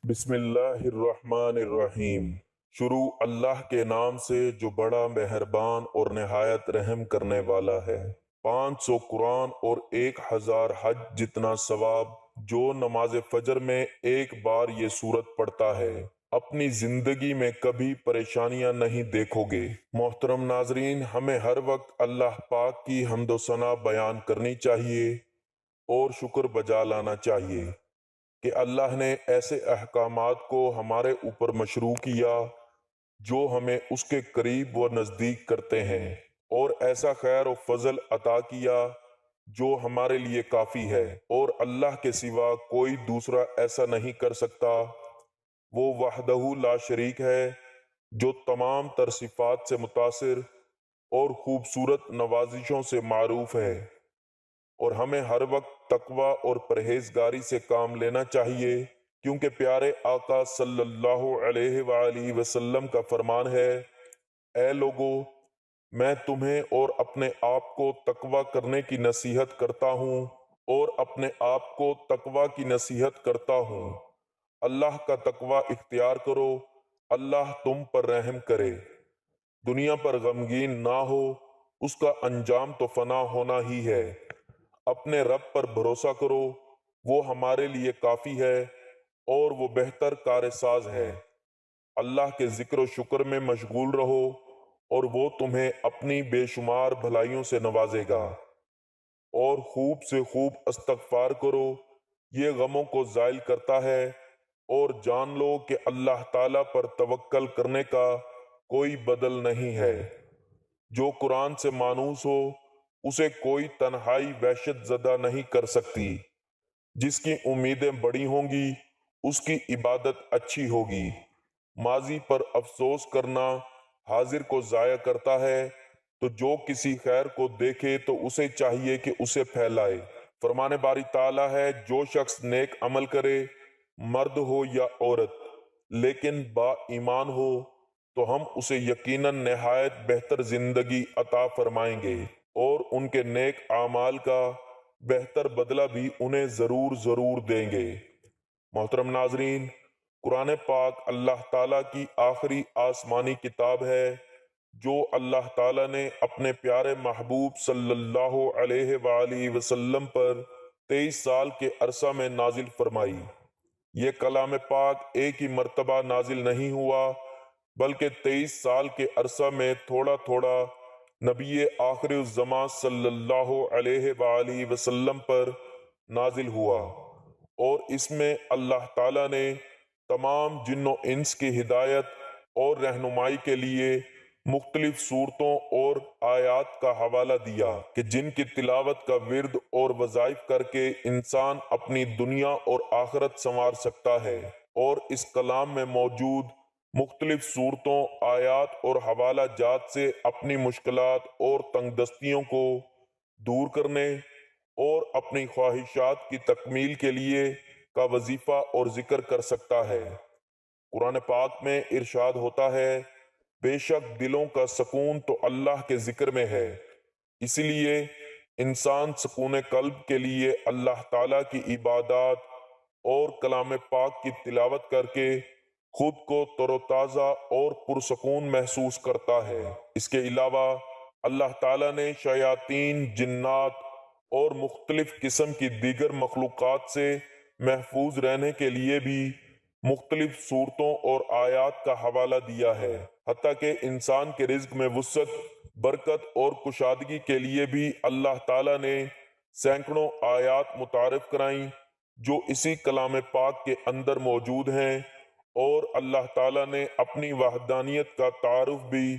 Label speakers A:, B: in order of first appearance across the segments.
A: بسم اللہ الرحمن الرحیم۔ شروع اللہ کے نام سے جو بڑا مہربان اور نہایت رحم کرنے والا ہے۔ 500 قرآن اور 1000 حج جتنا ثواب جو نماز فجر میں ایک بار یہ سورت پڑھتا ہے، اپنی زندگی میں کبھی پریشانیاں نہیں دیکھو گے۔ محترم ناظرین، ہمیں ہر وقت اللہ پاک کی حمد و ثنا بیان کرنی چاہیے اور شکر بجا لانا چاہیے کہ اللہ نے ایسے احکامات کو ہمارے اوپر مشروع کیا جو ہمیں اس کے قریب و نزدیک کرتے ہیں، اور ایسا خیر و فضل عطا کیا جو ہمارے لیے کافی ہے، اور اللہ کے سوا کوئی دوسرا ایسا نہیں کر سکتا۔ وہ وحدہ لا شریک ہے جو تمام تر صفات سے متاثر اور خوبصورت نوازشوں سے معروف ہے، اور ہمیں ہر وقت تقوی اور پرہیزگاری سے کام لینا چاہیے، کیونکہ پیارے آقا صلی اللہ علیہ وآلہ وسلم کا فرمان ہے، اے لوگو، میں تمہیں اور اپنے آپ کو تقوی کرنے کی نصیحت کرتا ہوں، اور اپنے آپ کو تقوی کی نصیحت کرتا ہوں۔ اللہ کا تقوی اختیار کرو، اللہ تم پر رحم کرے۔ دنیا پر غمگین نہ ہو، اس کا انجام تو فنا ہونا ہی ہے۔ اپنے رب پر بھروسہ کرو، وہ ہمارے لیے کافی ہے اور وہ بہتر کار ساز ہے۔ اللہ کے ذکر و شکر میں مشغول رہو اور وہ تمہیں اپنی بے شمار بھلائیوں سے نوازے گا، اور خوب سے خوب استغفار کرو، یہ غموں کو زائل کرتا ہے، اور جان لو کہ اللہ تعالیٰ پر توکل کرنے کا کوئی بدل نہیں ہے۔ جو قرآن سے مانوس ہو اسے کوئی تنہائی وحشت زدہ نہیں کر سکتی۔ جس کی امیدیں بڑی ہوں گی اس کی عبادت اچھی ہوگی۔ ماضی پر افسوس کرنا حاضر کو ضائع کرتا ہے، تو جو کسی خیر کو دیکھے تو اسے چاہیے کہ اسے پھیلائے۔ فرمان باری تعالیٰ ہے، جو شخص نیک عمل کرے، مرد ہو یا عورت، لیکن با ایمان ہو، تو ہم اسے یقیناً نہایت بہتر زندگی عطا فرمائیں گے، اور ان کے نیک اعمال کا بہتر بدلہ بھی انہیں ضرور ضرور دیں گے۔ محترم ناظرین، قرآن پاک اللہ تعالیٰ کی آخری آسمانی کتاب ہے جو اللہ تعالیٰ نے اپنے پیارے محبوب صلی اللہ علیہ وآلہ وسلم پر 23 سال کے عرصہ میں نازل فرمائی۔ یہ کلام پاک ایک ہی مرتبہ نازل نہیں ہوا، بلکہ 23 سال کے عرصہ میں تھوڑا تھوڑا نبی آخر الزماں صلی اللہ علیہ وآلہ وسلم پر نازل ہوا، اور اس میں اللہ تعالیٰ نے تمام جن و انس کی ہدایت اور رہنمائی کے لیے مختلف صورتوں اور آیات کا حوالہ دیا کہ جن کی تلاوت کا ورد اور وظائف کر کے انسان اپنی دنیا اور آخرت سنوار سکتا ہے، اور اس کلام میں موجود مختلف صورتوں، آیات اور حوالہ جات سے اپنی مشکلات اور تنگ دستیوں کو دور کرنے اور اپنی خواہشات کی تکمیل کے لیے کا وظیفہ اور ذکر کر سکتا ہے۔ قرآن پاک میں ارشاد ہوتا ہے، بے شک دلوں کا سکون تو اللہ کے ذکر میں ہے، اسی لیے انسان سکون قلب کے لیے اللہ تعالیٰ کی عبادات اور کلام پاک کی تلاوت کر کے خود کو تر و تازہ اور پرسکون محسوس کرتا ہے۔ اس کے علاوہ اللہ تعالیٰ نے شیاطین، جنات اور مختلف قسم کی دیگر مخلوقات سے محفوظ رہنے کے لیے بھی مختلف صورتوں اور آیات کا حوالہ دیا ہے، حتیٰ کہ انسان کے رزق میں وسعت، برکت اور کشادگی کے لیے بھی اللہ تعالیٰ نے سینکڑوں آیات متعارف کرائیں جو اسی کلام پاک کے اندر موجود ہیں، اور اللہ تعالیٰ نے اپنی وحدانیت کا تعارف بھی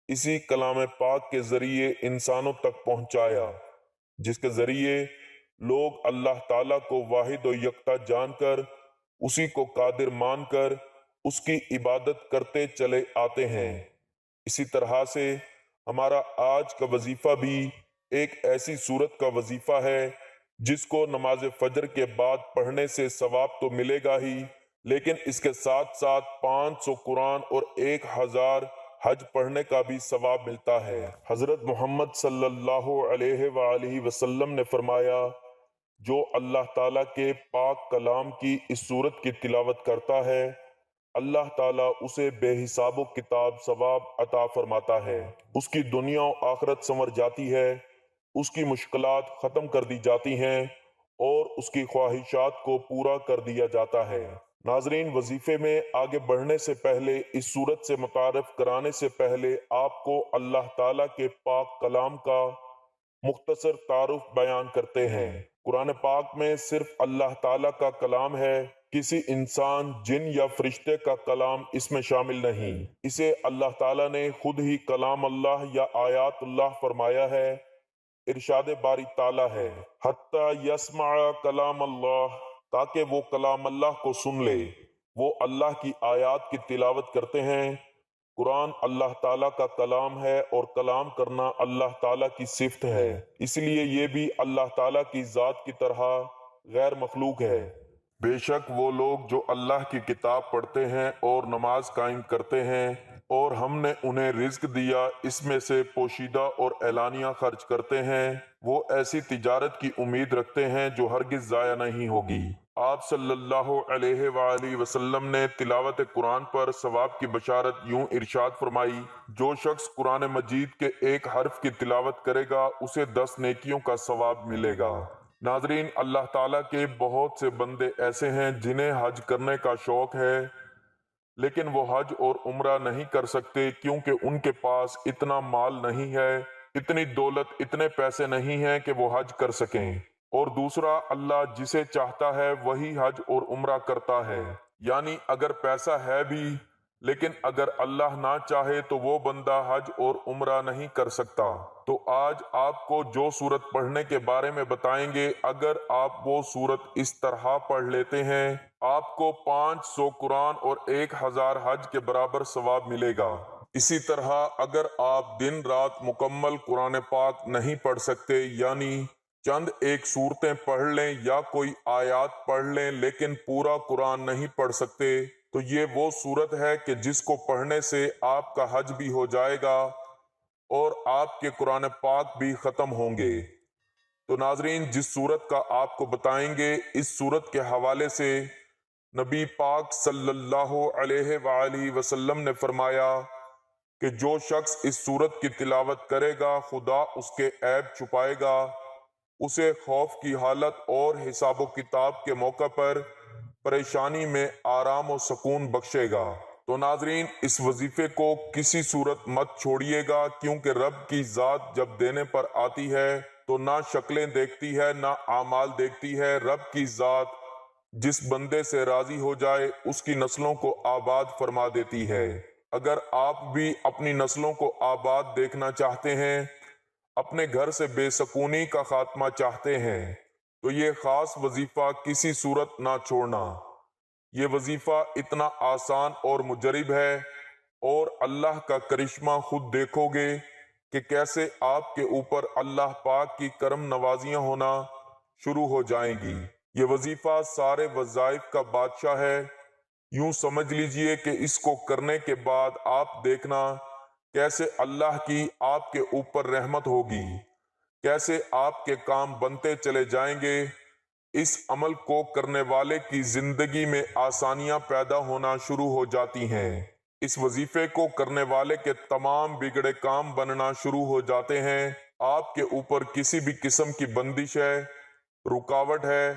A: اسی کلام پاک کے ذریعے انسانوں تک پہنچایا، جس کے ذریعے لوگ اللہ تعالیٰ کو واحد و یکتا جان کر، اسی کو قادر مان کر اس کی عبادت کرتے چلے آتے ہیں۔ اسی طرح سے ہمارا آج کا وظیفہ بھی ایک ایسی صورت کا وظیفہ ہے جس کو نماز فجر کے بعد پڑھنے سے ثواب تو ملے گا ہی، لیکن اس کے ساتھ ساتھ 500 قرآن اور 1000 حج پڑھنے کا بھی ثواب ملتا ہے۔ حضرت محمد صلی اللہ علیہ وآلہ وسلم نے فرمایا، جو اللہ تعالیٰ کے پاک کلام کی اس صورت کی تلاوت کرتا ہے اللہ تعالیٰ اسے بے حساب و کتاب ثواب عطا فرماتا ہے، اس کی دنیا و آخرت سنور جاتی ہے، اس کی مشکلات ختم کر دی جاتی ہیں اور اس کی خواہشات کو پورا کر دیا جاتا ہے۔ ناظرین، وظیفے میں آگے بڑھنے سے پہلے، اس صورت سے متعارف کرانے سے پہلے آپ کو اللہ تعالیٰ کے پاک کلام کا مختصر تعارف بیان کرتے ہیں۔ قرآن پاک میں صرف اللہ تعالیٰ کا کلام ہے، کسی انسان، جن یا فرشتے کا کلام اس میں شامل نہیں۔ اسے اللہ تعالیٰ نے خود ہی کلام اللہ یا آیات اللہ فرمایا ہے۔ ارشاد باری تعالیٰ ہے، حتیٰ یسمع کلام اللہ، تاکہ وہ کلام اللہ کو سن لے۔ وہ اللہ کی آیات کی تلاوت کرتے ہیں۔ قرآن اللہ تعالیٰ کا کلام ہے اور کلام کرنا اللہ تعالیٰ کی صفت ہے، اس لیے یہ بھی اللہ تعالیٰ کی ذات کی طرح غیر مخلوق ہے۔ بے شک وہ لوگ جو اللہ کی کتاب پڑھتے ہیں اور نماز قائم کرتے ہیں اور ہم نے انہیں رزق دیا، اس میں سے پوشیدہ اور اعلانیہ خرچ کرتے ہیں، وہ ایسی تجارت کی امید رکھتے ہیں جو ہرگز ضائع نہیں ہوگی۔ آپ صلی اللہ علیہ وآلہ وسلم نے تلاوت قرآن پر ثواب کی بشارت یوں ارشاد فرمائی، جو شخص قرآن مجید کے ایک حرف کی تلاوت کرے گا اسے 10 نیکیوں کا ثواب ملے گا۔ ناظرین، اللہ تعالیٰ کے بہت سے بندے ایسے ہیں جنہیں حج کرنے کا شوق ہے، لیکن وہ حج اور عمرہ نہیں کر سکتے کیونکہ ان کے پاس اتنا مال نہیں ہے، اتنی دولت، اتنے پیسے نہیں ہیں کہ وہ حج کر سکیں۔ اور دوسرا، اللہ جسے چاہتا ہے وہی حج اور عمرہ کرتا ہے، یعنی اگر پیسہ ہے بھی لیکن اگر اللہ نہ چاہے تو وہ بندہ حج اور عمرہ نہیں کر سکتا۔ تو آج آپ کو جو سورت پڑھنے کے بارے میں بتائیں گے، اگر آپ وہ سورت اس طرح پڑھ لیتے ہیں آپ کو 500 قرآن اور 1000 حج کے برابر ثواب ملے گا۔ اسی طرح اگر آپ دن رات مکمل قرآن پاک نہیں پڑھ سکتے، یعنی چند ایک صورتیں پڑھ لیں یا کوئی آیات پڑھ لیں لیکن پورا قرآن نہیں پڑھ سکتے، تو یہ وہ صورت ہے کہ جس کو پڑھنے سے آپ کا حج بھی ہو جائے گا اور آپ کے قرآن پاک بھی ختم ہوں گے۔ تو ناظرین، جس صورت کا آپ کو بتائیں گے، اس صورت کے حوالے سے نبی پاک صلی اللہ علیہ وآلہ وسلم نے فرمایا کہ جو شخص اس صورت کی تلاوت کرے گا خدا اس کے عیب چھپائے گا، اسے خوف کی حالت اور حساب و کتاب کے موقع پر پریشانی میں آرام و سکون بخشے گا۔ تو ناظرین، اس وظیفے کو کسی صورت مت چھوڑیے گا، کیونکہ رب کی ذات جب دینے پر آتی ہے تو نہ شکلیں دیکھتی ہے نہ اعمال دیکھتی ہے۔ رب کی ذات جس بندے سے راضی ہو جائے اس کی نسلوں کو آباد فرما دیتی ہے۔ اگر آپ بھی اپنی نسلوں کو آباد دیکھنا چاہتے ہیں، اپنے گھر سے بے سکونی کا خاتمہ چاہتے ہیں، تو یہ خاص وظیفہ کسی صورت نہ چھوڑنا۔ یہ وظیفہ اتنا آسان اور مجرب ہے، اور اللہ کا کرشمہ خود دیکھو گے کہ کیسے آپ کے اوپر اللہ پاک کی کرم نوازیاں ہونا شروع ہو جائیں گی۔ یہ وظیفہ سارے وظائف کا بادشاہ ہے۔ یوں سمجھ لیجئے کہ اس کو کرنے کے بعد آپ دیکھنا کیسے اللہ کی آپ کے اوپر رحمت ہوگی، کیسے آپ کے کام بنتے چلے جائیں گے۔ اس عمل کو کرنے والے کی زندگی میں آسانیاں پیدا ہونا شروع ہو جاتی ہیں۔ اس وظیفے کو کرنے والے کے تمام بگڑے کام بننا شروع ہو جاتے ہیں۔ آپ کے اوپر کسی بھی قسم کی بندش ہے، رکاوٹ ہے،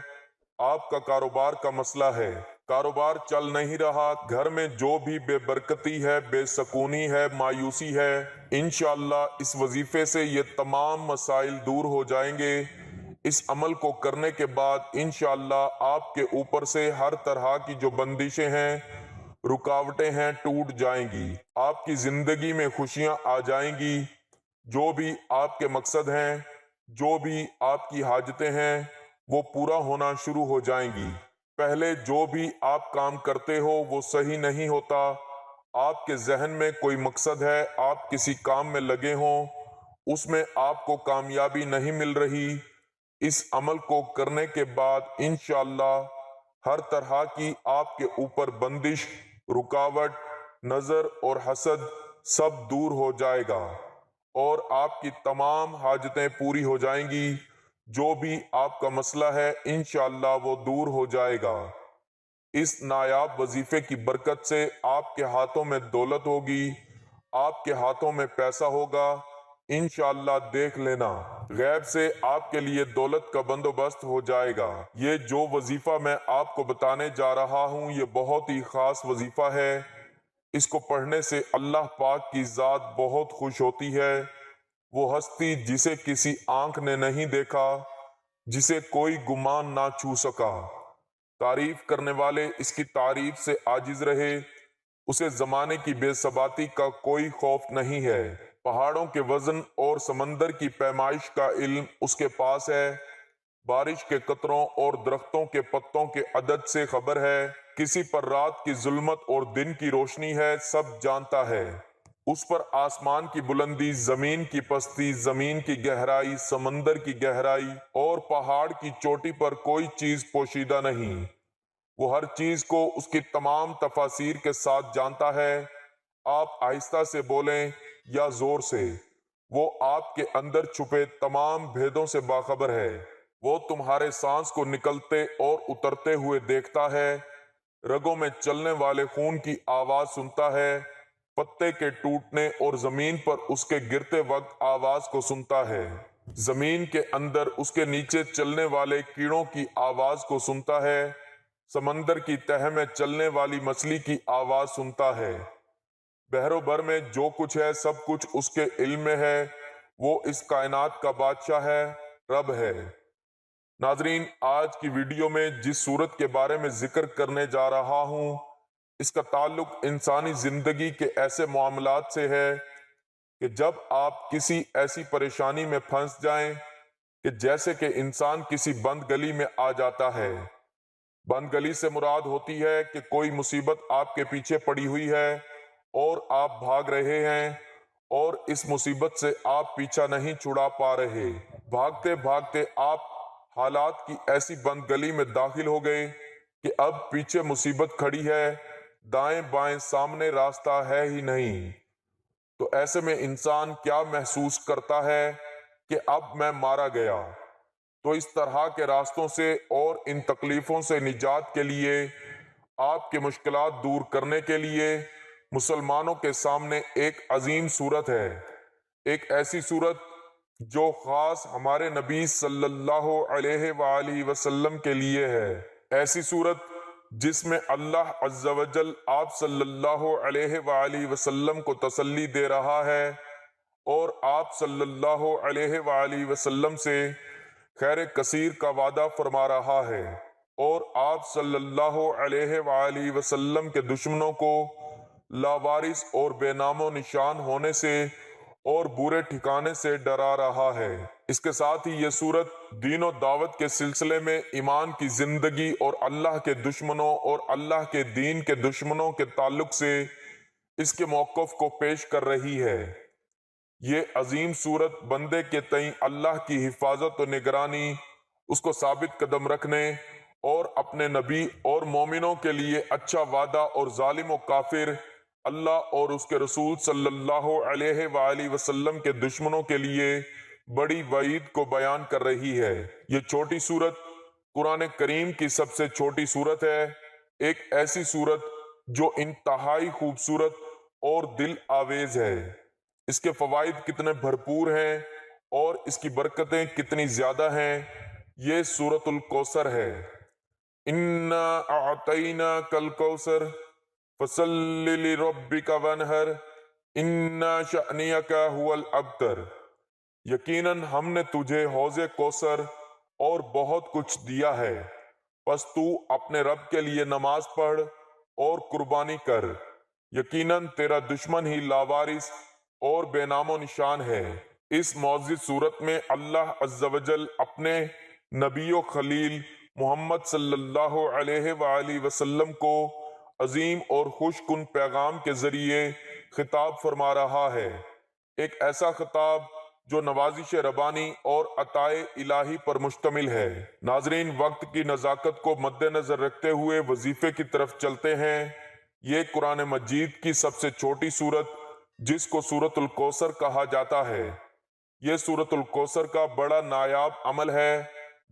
A: آپ کا کاروبار کا مسئلہ ہے، کاروبار چل نہیں رہا، گھر میں جو بھی بے برکتی ہے، بے سکونی ہے، مایوسی ہے، انشاءاللہ اس وظیفے سے یہ تمام مسائل دور ہو جائیں گے۔ اس عمل کو کرنے کے بعد انشاءاللہ آپ کے اوپر سے ہر طرح کی جو بندشیں ہیں، رکاوٹیں ہیں، ٹوٹ جائیں گی۔ آپ کی زندگی میں خوشیاں آ جائیں گی۔ جو بھی آپ کے مقصد ہیں، جو بھی آپ کی حاجتیں ہیں، وہ پورا ہونا شروع ہو جائیں گی۔ پہلے جو بھی آپ کام کرتے ہو وہ صحیح نہیں ہوتا، آپ کے ذہن میں کوئی مقصد ہے، آپ کسی کام میں لگے ہوں، اس میں آپ کو کامیابی نہیں مل رہی، اس عمل کو کرنے کے بعد انشاءاللہ ہر طرح کی آپ کے اوپر بندش، رکاوٹ، نظر اور حسد سب دور ہو جائے گا اور آپ کی تمام حاجتیں پوری ہو جائیں گی۔ جو بھی آپ کا مسئلہ ہے انشاءاللہ وہ دور ہو جائے گا۔ اس نایاب وظیفے کی برکت سے آپ کے ہاتھوں میں دولت ہوگی، آپ کے ہاتھوں میں پیسہ ہوگا، انشاءاللہ دیکھ لینا غیب سے آپ کے لیے دولت کا بندوبست ہو جائے گا۔ یہ جو وظیفہ میں آپ کو بتانے جا رہا ہوں یہ بہت ہی خاص وظیفہ ہے۔ اس کو پڑھنے سے اللہ پاک کی ذات بہت خوش ہوتی ہے۔ وہ ہستی جسے کسی آنکھ نے نہیں دیکھا، جسے کوئی گمان نہ چھو سکا، تعریف کرنے والے اس کی تعریف سے عاجز رہے، اسے زمانے کی بے ثباتی کا کوئی خوف نہیں ہے۔ پہاڑوں کے وزن اور سمندر کی پیمائش کا علم اس کے پاس ہے، بارش کے قطروں اور درختوں کے پتوں کے عدد سے خبر ہے، کسی پر رات کی ظلمت اور دن کی روشنی ہے، سب جانتا ہے۔ اس پر آسمان کی بلندی، زمین کی پستی، زمین کی گہرائی، سمندر کی گہرائی اور پہاڑ کی چوٹی پر کوئی چیز پوشیدہ نہیں۔ وہ ہر چیز کو اس کی تمام تفاصیر کے ساتھ جانتا ہے۔ آپ آہستہ سے بولیں یا زور سے، وہ آپ کے اندر چھپے تمام بھیدوں سے باخبر ہے۔ وہ تمہارے سانس کو نکلتے اور اترتے ہوئے دیکھتا ہے، رگوں میں چلنے والے خون کی آواز سنتا ہے، پتے کے ٹوٹنے اور زمین پر اس کے گرتے وقت آواز کو سنتا ہے، زمین کے اندر اس کے نیچے چلنے والے کیڑوں کی آواز کو سنتا ہے، سمندر کی تہہ میں چلنے والی مچھلی کی آواز سنتا ہے۔ بحر و بر میں جو کچھ ہے سب کچھ اس کے علم میں ہے۔ وہ اس کائنات کا بادشاہ ہے، رب ہے۔ ناظرین، آج کی ویڈیو میں جس صورت کے بارے میں ذکر کرنے جا رہا ہوں اس کا تعلق انسانی زندگی کے ایسے معاملات سے ہے کہ جب آپ کسی ایسی پریشانی میں پھنس جائیں کہ جیسے کہ انسان کسی بند گلی میں آ جاتا ہے۔ بند گلی سے مراد ہوتی ہے کہ کوئی مصیبت آپ کے پیچھے پڑی ہوئی ہے اور آپ بھاگ رہے ہیں اور اس مصیبت سے آپ پیچھا نہیں چھڑا پا رہے۔ بھاگتے بھاگتے آپ حالات کی ایسی بند گلی میں داخل ہو گئے کہ اب پیچھے مصیبت کھڑی ہے، دائیں بائیں سامنے راستہ ہے ہی نہیں۔ تو ایسے میں انسان کیا محسوس کرتا ہے کہ اب میں مارا گیا۔ تو اس طرح کے راستوں سے اور ان تکلیفوں سے نجات کے لیے، آپ کے مشکلات دور کرنے کے لیے مسلمانوں کے سامنے ایک عظیم صورت ہے، ایک ایسی صورت جو خاص ہمارے نبی صلی اللہ علیہ وآلہ وسلم کے لیے ہے، ایسی صورت جس میں اللہ عز و جل آپ صلی اللہ علیہ وآلہ وسلم کو تسلی دے رہا ہے اور آپ صلی اللہ علیہ وآلہ وسلم سے خیر کثیر کا وعدہ فرما رہا ہے، اور آپ صلی اللہ علیہ وآلہ وسلم کے دشمنوں کو لاوارث اور بے نام و نشان ہونے سے اور برے ٹھکانے سے ڈرا رہا ہے۔ اس کے ساتھ ہی یہ صورت دین و دعوت کے سلسلے میں ایمان کی زندگی اور اللہ کے دشمنوں اور اللہ کے دین کے دشمنوں کے تعلق سے اس کے موقف کو پیش کر رہی ہے۔ یہ عظیم صورت بندے کے تئیں اللہ کی حفاظت و نگرانی، اس کو ثابت قدم رکھنے اور اپنے نبی اور مومنوں کے لیے اچھا وعدہ اور ظالم و کافر اللہ اور اس کے رسول صلی اللہ علیہ وآلہ وسلم کے دشمنوں کے لیے بڑی وعید کو بیان کر رہی ہے۔ یہ چھوٹی صورت قرآن کریم کی سب سے چھوٹی صورت ہے، ایک ایسی صورت جو انتہائی خوبصورت اور دل آویز ہے۔ اس کے فوائد کتنے بھرپور ہیں اور اس کی برکتیں کتنی زیادہ ہیں، یہ سورۃ الکوثر ہے۔ اِنَّا أَعْطَيْنَاكَ الْكَوْثَرَ فَصَلِّ لِرَبِّكَ وَانْحَرْ إِنَّ شَأْنِيَكَ هُوَ الْأَبْتَرُ۔ یقیناً ہم نے تجھے حوض کوثر اور بہت کچھ دیا ہے، پس تو اپنے رب کے لیے نماز پڑھ اور قربانی کر، یقیناً تیرا دشمن ہی لاوارث اور بے نام و نشان ہے۔ اس معزز صورت میں اللہ عز و جل اپنے نبی و خلیل محمد صلی اللہ علیہ وآلہ وسلم کو عظیم اور خوش کن پیغام کے ذریعے خطاب فرما رہا ہے، ایک ایسا خطاب جو نوازش ربانی اور عطائے الہی پر مشتمل ہے۔ ناظرین، وقت کی نزاکت کو مد نظر رکھتے ہوئے وظیفے کی طرف چلتے ہیں۔ یہ قرآن مجید کی سب سے چھوٹی سورت جس کو سورۃ الکوثر کہا جاتا ہے، یہ سورۃ الکوثر کا بڑا نایاب عمل ہے،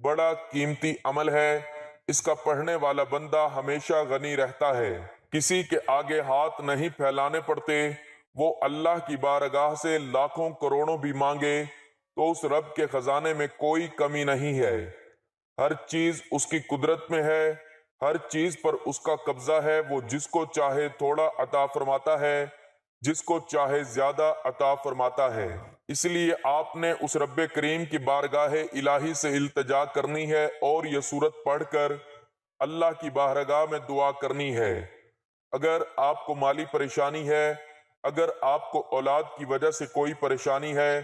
A: بڑا قیمتی عمل ہے۔ اس کا پڑھنے والا بندہ ہمیشہ غنی رہتا ہے، کسی کے آگے ہاتھ نہیں پھیلانے پڑتے۔ وہ اللہ کی بارگاہ سے لاکھوں کروڑوں بھی مانگے تو اس رب کے خزانے میں کوئی کمی نہیں ہے۔ ہر چیز اس کی قدرت میں ہے، ہر چیز پر اس کا قبضہ ہے۔ وہ جس کو چاہے تھوڑا عطا فرماتا ہے، جس کو چاہے زیادہ عطا فرماتا ہے۔ اس لیے آپ نے اس رب کریم کی بارگاہ الہی سے التجا کرنی ہے اور یہ سورت پڑھ کر اللہ کی بارگاہ میں دعا کرنی ہے۔ اگر آپ کو مالی پریشانی ہے، اگر آپ کو اولاد کی وجہ سے کوئی پریشانی ہے،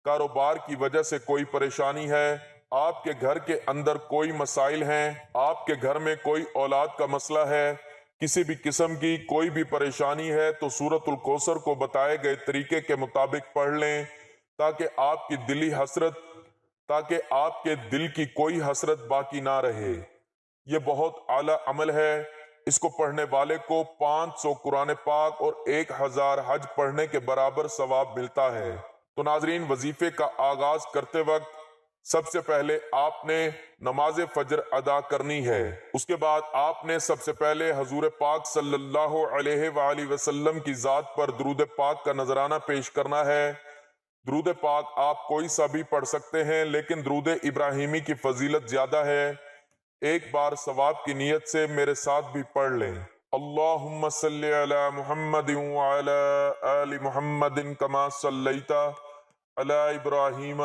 A: کاروبار کی وجہ سے کوئی پریشانی ہے، آپ کے گھر کے اندر کوئی مسائل ہیں، آپ کے گھر میں کوئی اولاد کا مسئلہ ہے، کسی بھی قسم کی کوئی بھی پریشانی ہے، تو سورۃ الکوثر کو بتائے گئے طریقے کے مطابق پڑھ لیں تاکہ آپ کے دل کی کوئی حسرت باقی نہ رہے۔ یہ بہت اعلیٰ عمل ہے۔ اس کو پڑھنے والے کو 500 قرآن پاک اور 1000 حج پڑھنے کے برابر ثواب ملتا ہے۔ تو ناظرین، وظیفے کا آغاز کرتے وقت سب سے پہلے آپ نے نماز فجر ادا کرنی ہے۔ اس کے بعد آپ نے سب سے پہلے حضور پاک صلی اللہ علیہ وآلہ وسلم کی ذات پر درود پاک کا نذرانہ پیش کرنا ہے۔ درود پاک آپ کوئی سا بھی پڑھ سکتے ہیں، لیکن درود ابراہیمی کی فضیلت زیادہ ہے۔ ایک بار ثواب کی نیت سے میرے ساتھ بھی پڑھ لیں۔ اللہم صلی علی محمد وعلی آل محمد کما صلیت علی ابراہیم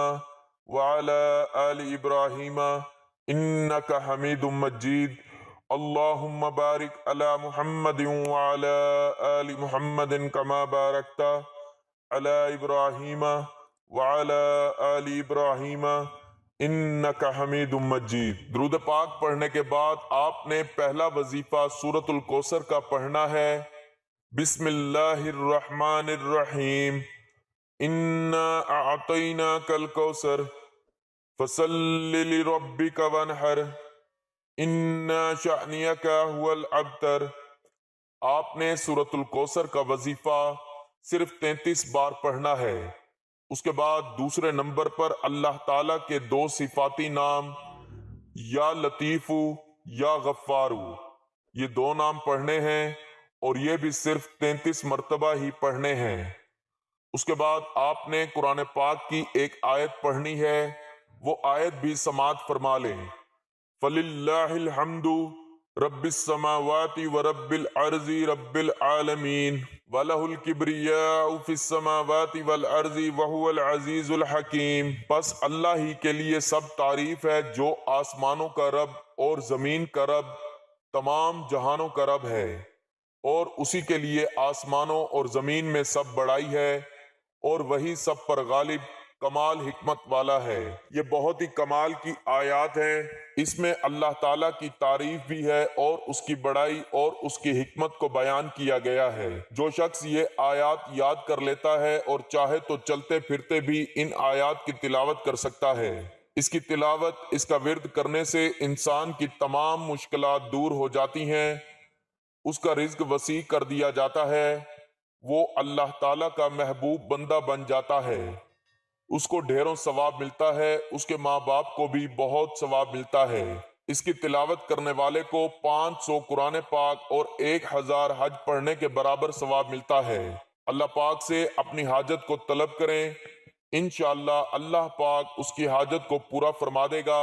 A: وعلی آل ابراہیم انک حمید مجید۔ اللہم بارک علی محمد وعلی آل محمد کما بارکت علی ابراہیم وعلی آل ابراہیم انک حمید مجید۔ درود پاک پڑھنے کے بعد آپ نے پہلا وظیفہ سورۃ الکوثر کا پڑھنا ہے۔ بسم اللہ الرحمن الرحیم، انا اعطیناک الکوثر فصل لربک وانحر انا شانئک هو الابتر۔ آپ نے سورۃ الکوثر کا وظیفہ صرف 33 بار پڑھنا ہے۔ اس کے بعد دوسرے نمبر پر اللہ تعالیٰ کے 2 صفاتی نام یا لطیفو یا غفارو، یہ 2 نام پڑھنے ہیں اور یہ بھی صرف 33 مرتبہ ہی پڑھنے ہیں۔ اس کے بعد آپ نے قرآن پاک کی ایک آیت پڑھنی ہے، وہ آیت بھی سماعت فرما لیں۔ فَلِلَّهِ الْحَمْدُ رَبِّ السَّمَاوَاتِ وَرَبِّ الْأَرْضِ رَبِّ الْعَالَمِينَ وَلَهُ الْكِبْرِيَاءُ فِي السَّمَاوَاتِ وَالْأَرْضِ وَهُوَ الْعَزِيزُ الْحَكِيمُ۔ بس اللہ ہی کے لیے سب تعریف ہے جو آسمانوں کا رب اور زمین کا رب، تمام جہانوں کا رب ہے، اور اسی کے لیے آسمانوں اور زمین میں سب بڑائی ہے، اور وہی سب پر غالب کمال حکمت والا ہے۔ یہ بہت ہی کمال کی آیات ہیں، اس میں اللہ تعالیٰ کی تعریف بھی ہے اور اس کی بڑائی اور اس کی حکمت کو بیان کیا گیا ہے۔ جو شخص یہ آیات یاد کر لیتا ہے اور چاہے تو چلتے پھرتے بھی ان آیات کی تلاوت کر سکتا ہے۔ اس کی تلاوت، اس کا ورد کرنے سے انسان کی تمام مشکلات دور ہو جاتی ہیں، اس کا رزق وسیع کر دیا جاتا ہے، وہ اللہ تعالیٰ کا محبوب بندہ بن جاتا ہے، اس کو ڈھیروں ثواب ملتا ہے، اس کے ماں باپ کو بھی بہت ثواب ملتا ہے۔ اس کی تلاوت کرنے والے کو 500 قرآن پاک اور 1000 حج پڑھنے کے برابر ثواب ملتا ہے۔ اللہ پاک سے اپنی حاجت کو طلب کریں، انشاءاللہ اللہ پاک اس کی حاجت کو پورا فرما دے گا۔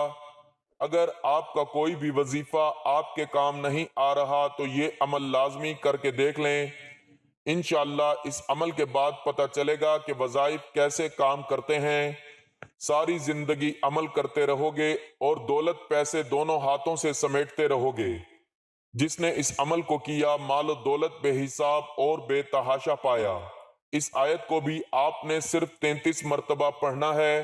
A: اگر آپ کا کوئی بھی وظیفہ آپ کے کام نہیں آ رہا تو یہ عمل لازمی کر کے دیکھ لیں، انشاءاللہ اس عمل کے بعد پتہ چلے گا کہ وظائف کیسے کام کرتے ہیں۔ ساری زندگی عمل کرتے رہو گے اور دولت پیسے دونوں ہاتھوں سے سمیٹتے رہو گے۔ جس نے اس عمل کو کیا مال و دولت بے حساب اور بے تحاشا پایا۔ اس آیت کو بھی آپ نے صرف 33 مرتبہ پڑھنا ہے۔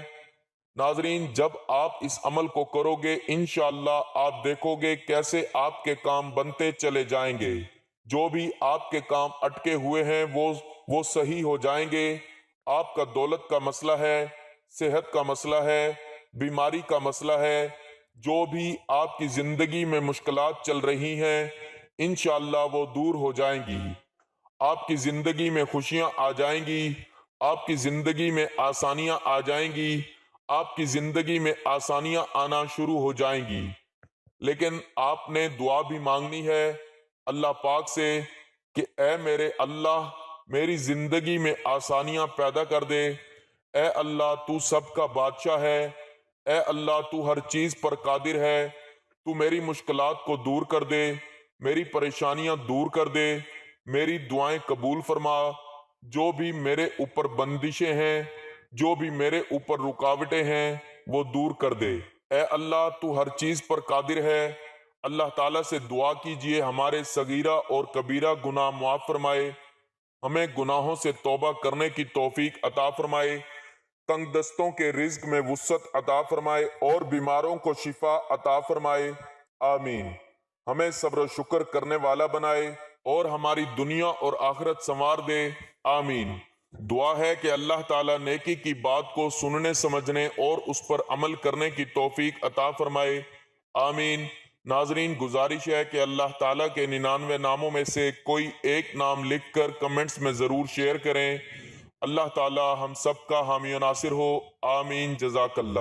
A: ناظرین، جب آپ اس عمل کو کرو گے انشاءاللہ آپ دیکھو گے کیسے آپ کے کام بنتے چلے جائیں گے۔ جو بھی آپ کے کام اٹکے ہوئے ہیں وہ صحیح ہو جائیں گے۔ آپ کا دولت کا مسئلہ ہے، صحت کا مسئلہ ہے، بیماری کا مسئلہ ہے، جو بھی آپ کی زندگی میں مشکلات چل رہی ہیں انشاءاللہ وہ دور ہو جائیں گی۔ آپ کی زندگی میں خوشیاں آ جائیں گی آپ کی زندگی میں آسانیاں آ جائیں گی، آپ کی زندگی میں آسانیاں آنا شروع ہو جائیں گی۔ لیکن آپ نے دعا بھی مانگنی ہے اللہ پاک سے کہ اے میرے اللہ، میری زندگی میں آسانیاں پیدا کر دے۔ اے اللہ تو سب کا بادشاہ ہے، اے اللہ تو ہر چیز پر قادر ہے، تو میری مشکلات کو دور کر دے، میری پریشانیاں دور کر دے، میری دعائیں قبول فرما۔ جو بھی میرے اوپر بندشیں ہیں، جو بھی میرے اوپر رکاوٹیں ہیں، وہ دور کر دے۔ اے اللہ تو ہر چیز پر قادر ہے۔ اللہ تعالیٰ سے دعا کیجئے ہمارے صغیرہ اور کبیرہ گناہ معاف فرمائے، ہمیں گناہوں سے توبہ کرنے کی توفیق عطا فرمائے، تنگ دستوں کے رزق میں وسعت عطا فرمائے اور بیماروں کو شفا عطا فرمائے، آمین۔ ہمیں صبر و شکر کرنے والا بنائے اور ہماری دنیا اور آخرت سنوار دے، آمین۔ دعا ہے کہ اللہ تعالیٰ نیکی کی بات کو سننے سمجھنے اور اس پر عمل کرنے کی توفیق عطا فرمائے، آمین۔ ناظرین، گزارش ہے کہ اللہ تعالیٰ کے 99 ناموں میں سے کوئی ایک نام لکھ کر کمنٹس میں ضرور شیئر کریں۔ اللہ تعالیٰ ہم سب کا حامی و ناصر ہو، آمین، جزاک اللہ۔